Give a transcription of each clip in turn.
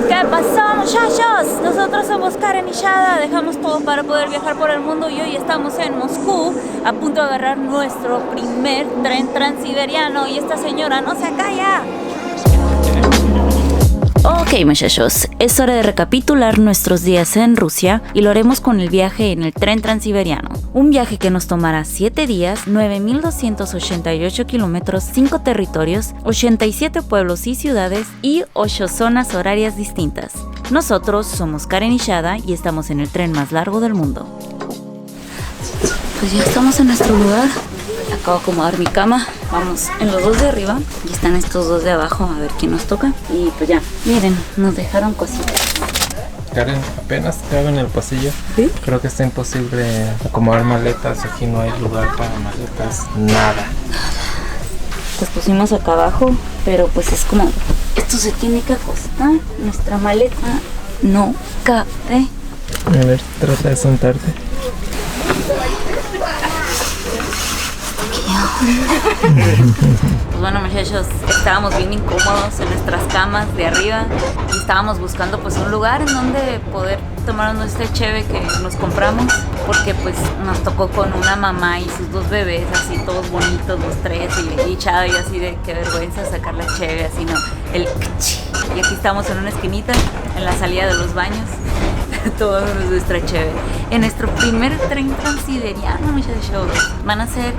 ¿Qué pasó, muchachos? Nosotros somos Karen y Shada, dejamos todo para poder viajar por el mundo y hoy estamos en Moscú a punto de agarrar nuestro primer tren transiberiano y esta señora no se calla. Ok, muchachos, es hora de recapitular nuestros días en Rusia y lo haremos con el viaje en el tren transiberiano. Un viaje que nos tomará 7 días, 9.288 kilómetros, 5 territorios, 87 pueblos y ciudades y 8 zonas horarias distintas. Nosotros somos Karen y Shada y estamos en el tren más largo del mundo. Pues ya estamos en nuestro lugar. Acabo de acomodar mi cama. Vamos en los dos de arriba y están estos dos de abajo a ver quién nos toca. Y pues ya, miren, nos dejaron cositas. Karen, apenas cabe en el pasillo. ¿Sí? Creo que está imposible acomodar maletas. Aquí no hay lugar para maletas. Nada. Pues pusimos acá abajo, pero pues es como... Esto se tiene que acostar. Nuestra maleta no cabe. A ver, trata de sentarte. Pues bueno, muchachos, estábamos bien incómodos en nuestras camas de arriba y estábamos buscando pues un lugar en donde poder tomarnos este cheve que nos compramos, porque pues nos tocó con una mamá y sus 2 bebés así todos bonitos los 3 y Chada y así de qué vergüenza sacar la cheve así, no, el kchi. Y aquí estamos en una esquinita en la salida de los baños todo nuestra cheve en nuestro primer tren transiberiano, muchachos. Van a ser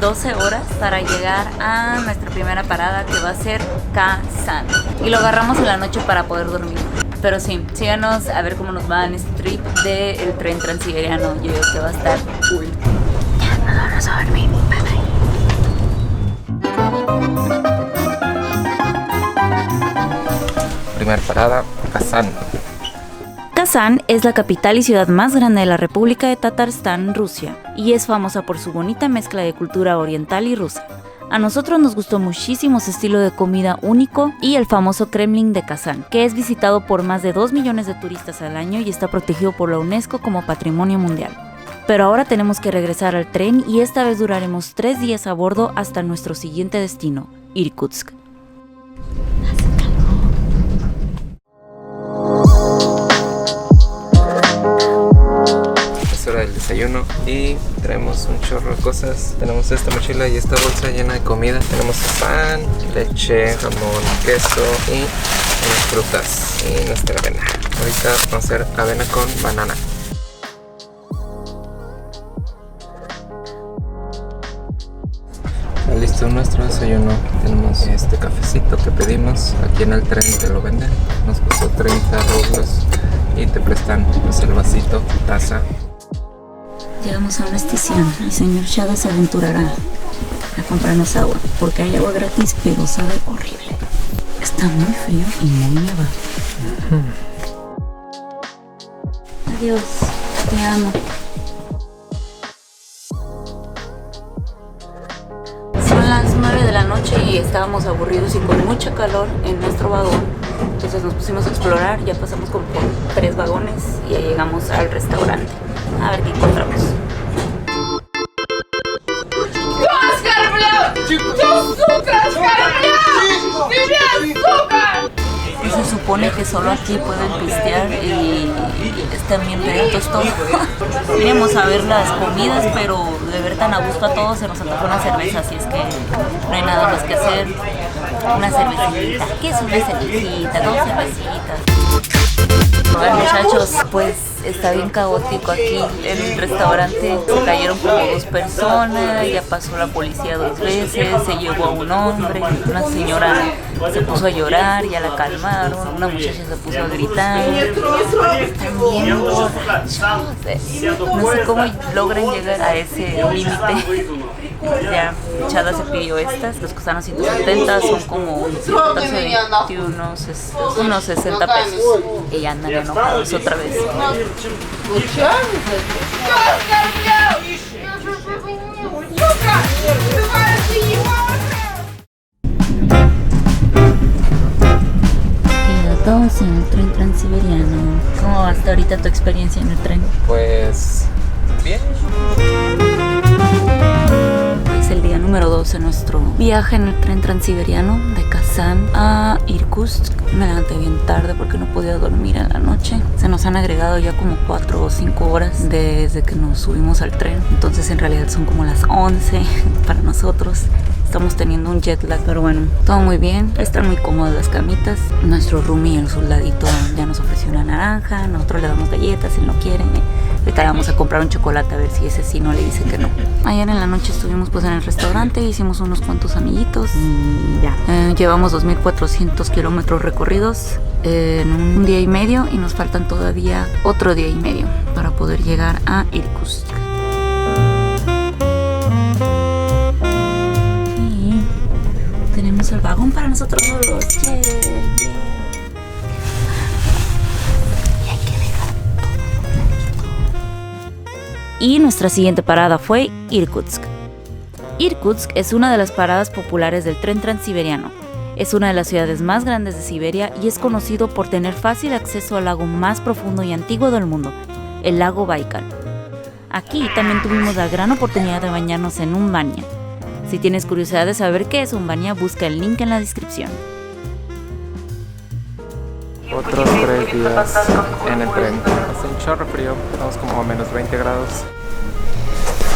12 horas para llegar a nuestra primera parada, que va a ser Kazán, y lo agarramos en la noche para poder dormir. Pero sí, síganos a ver cómo nos va en este trip del tren transiberiano. Yo digo que va a estar cool. Ya nos vamos a dormir. Bye bye. Primera parada, Kazán. Kazán es la capital y ciudad más grande de la República de Tatarstán, Rusia, y es famosa por su bonita mezcla de cultura oriental y rusa. A nosotros nos gustó muchísimo su estilo de comida único y el famoso Kremlin de Kazán, que es visitado por más de 2 millones de turistas al año y está protegido por la UNESCO como Patrimonio Mundial. Pero ahora tenemos que regresar al tren y esta vez duraremos 3 días a bordo hasta nuestro siguiente destino, Irkutsk. Hora del desayuno y traemos un chorro de cosas. Tenemos esta mochila y esta bolsa llena de comida. Tenemos pan, leche, jamón, queso y frutas y nuestra avena. Ahorita vamos a hacer avena con banana. Listo nuestro desayuno. Tenemos este cafecito que pedimos. Aquí en el tren te lo venden. Nos costó 30 rublos y te prestan pues, el vasito, taza. Llegamos a una estación. El señor Shada se aventurará a comprarnos agua, porque hay agua gratis, pero sabe horrible. Está muy frío y muy nevado. Adiós, te amo. Son las 9 de la noche y estábamos aburridos y con mucha calor en nuestro vagón. Entonces nos pusimos a explorar, ya pasamos como por 3 vagones y ya llegamos al restaurante. A ver qué encontramos. Y se supone que solo aquí pueden pistear y están bien pedidos todos. Vinimos a ver las comidas, pero de ver tan a gusto a todos se nos antojó una cerveza, así es que no hay nada más que hacer. Una cervecita. ¿Qué es una cervecita? 2 cervecitas. Bueno, muchachos, pues está bien caótico aquí en el restaurante. Se cayeron como 2 personas, ya pasó la policía 2 veces, se llevó a un hombre, una señora se puso a llorar, ya la calmaron, una muchacha se puso a gritar. Están bien borrachos. No sé cómo logran llegar a ese límite. Ya, Chada se pidió estas, les costaron 170, son como 14, 21, unos 60 pesos. Y ya andan enojados otra vez. Día 2 en el tren transiberiano. ¿Cómo va hasta ahorita tu experiencia en el tren? Pues bien. Es el día número número 2 en nuestro viaje en el tren transiberiano de Kazán a Irkutsk. Me levanté bien tarde porque no podía dormir en la noche. Se nos han agregado ya como 4 o 5 horas desde que nos subimos al tren. Entonces en realidad son como las 11 para nosotros. Estamos teniendo un jet lag, pero bueno, todo muy bien. Están muy cómodas las camitas. Nuestro roomie, el soldadito, ya nos ofreció una naranja. Nosotros le damos galletas si no quieren. Ahorita le vamos a comprar un chocolate a ver si ese sí no le dice que no. Ayer en la noche estuvimos pues en el restaurante, hicimos unos cuantos amiguitos y ya. Llevamos 2.400 kilómetros recorridos en un día y medio y nos faltan todavía otro día y medio para poder llegar a Irkutsk. Tenemos el vagón para nosotros solos. Yeah, yeah. Y hay que dejar todo. Y nuestra siguiente parada fue Irkutsk. Irkutsk es una de las paradas populares del tren transiberiano. Es una de las ciudades más grandes de Siberia y es conocido por tener fácil acceso al lago más profundo y antiguo del mundo, el lago Baikal. Aquí también tuvimos la gran oportunidad de bañarnos en un banya. Si tienes curiosidad de saber qué es un banya, busca el link en la descripción. Otros 3 días en el tren. Hace un chorro frío, estamos como a menos 20 grados.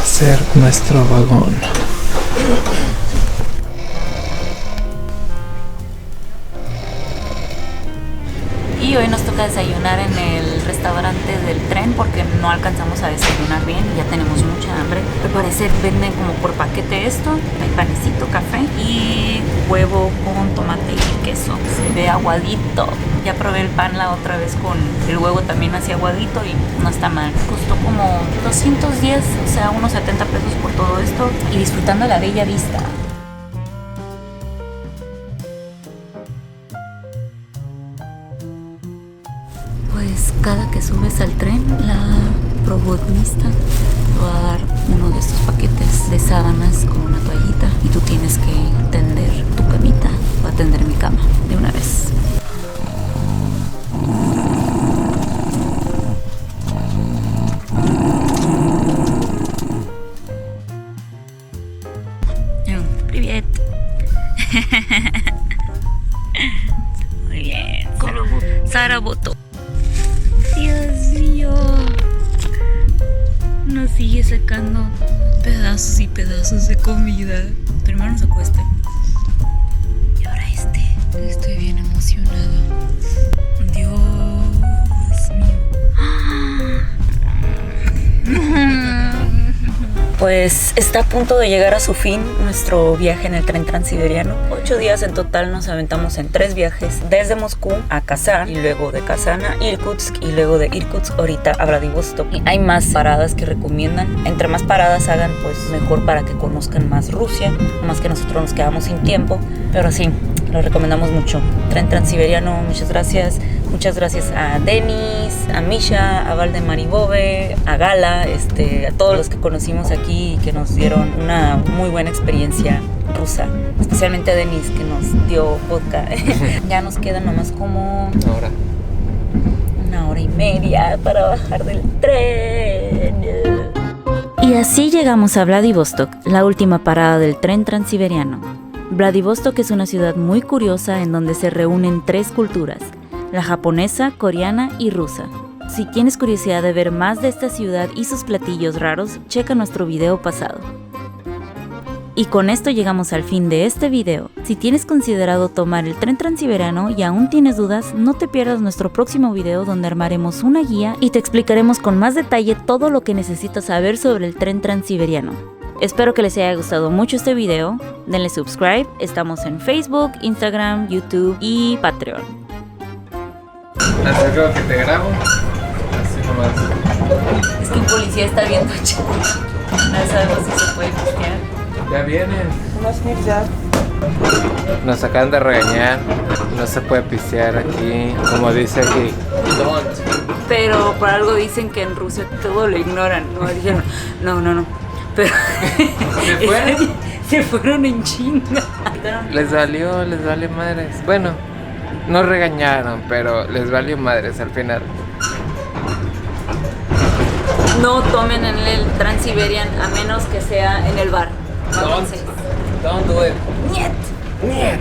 Hacer nuestro vagón. Y hoy nos toca desayunar en el restaurante del tren porque no alcanzamos a desayunar bien, ya tenemos mucha hambre. Al parecer venden como por paquete esto, hay panecito, café y huevo con tomate y queso. Se ve aguadito. Ya probé el pan la otra vez con el huevo también así aguadito y no está mal. Costó como 210, o sea, unos 70 pesos por todo esto y disfrutando la bella vista. Pues cada que subes al tren, la protagonista te va a dar uno de estos paquetes de sábanas con una toallita y tú tienes que tender tu camita o atender mi cama de una vez. Привет. Muy bien. Saraboto. Dios mío. Nos sigue sacando pedazos y pedazos de comida. Primero nos acuesta. Y ahora Estoy bien emocionada. Dios mío. Pues está a punto de llegar a su fin nuestro viaje en el tren transiberiano. 8 días en total nos aventamos en 3 viajes, desde Moscú a Kazán y luego de Kazán a Irkutsk y luego de Irkutsk ahorita a Vladivostok. Y hay más paradas que recomiendan. Entre más paradas hagan, pues mejor para que conozcan más Rusia. Más que nosotros nos quedamos sin tiempo, pero sí, lo recomendamos mucho. Tren transiberiano, muchas gracias. Muchas gracias a Denis, a Misha, a Valdemaribove, a Gala, a todos los que conocimos aquí y que nos dieron una muy buena experiencia rusa. Especialmente a Denis, que nos dio vodka. Ya nos queda nomás como una hora y media para bajar del tren. Y así llegamos a Vladivostok, la última parada del tren transiberiano. Vladivostok es una ciudad muy curiosa en donde se reúnen 3 culturas: la japonesa, coreana y rusa. Si tienes curiosidad de ver más de esta ciudad y sus platillos raros, checa nuestro video pasado. Y con esto llegamos al fin de este video. Si tienes considerado tomar el tren transiberiano y aún tienes dudas, no te pierdas nuestro próximo video donde armaremos una guía y te explicaremos con más detalle todo lo que necesitas saber sobre el tren transiberiano. Espero que les haya gustado mucho este video. Denle subscribe, estamos en Facebook, Instagram, YouTube y Patreon. Así creo que te grabo. Así nomás. Es que un policía está viendo a Chico. No sabemos si se puede pistear. Ya vienen. Nos acaban de regañar. No se puede pistear aquí. Como dice aquí. Pero por algo dicen que en Rusia todo lo ignoran. No dijeron, no. Pero ¿Se fueron? Se fueron en chinga. Les valió madres. Bueno, no regañaron, pero les valió madres al final. No tomen en el Transiberian a menos que sea en el bar. No. Don't do it. ¡Niet! Niet.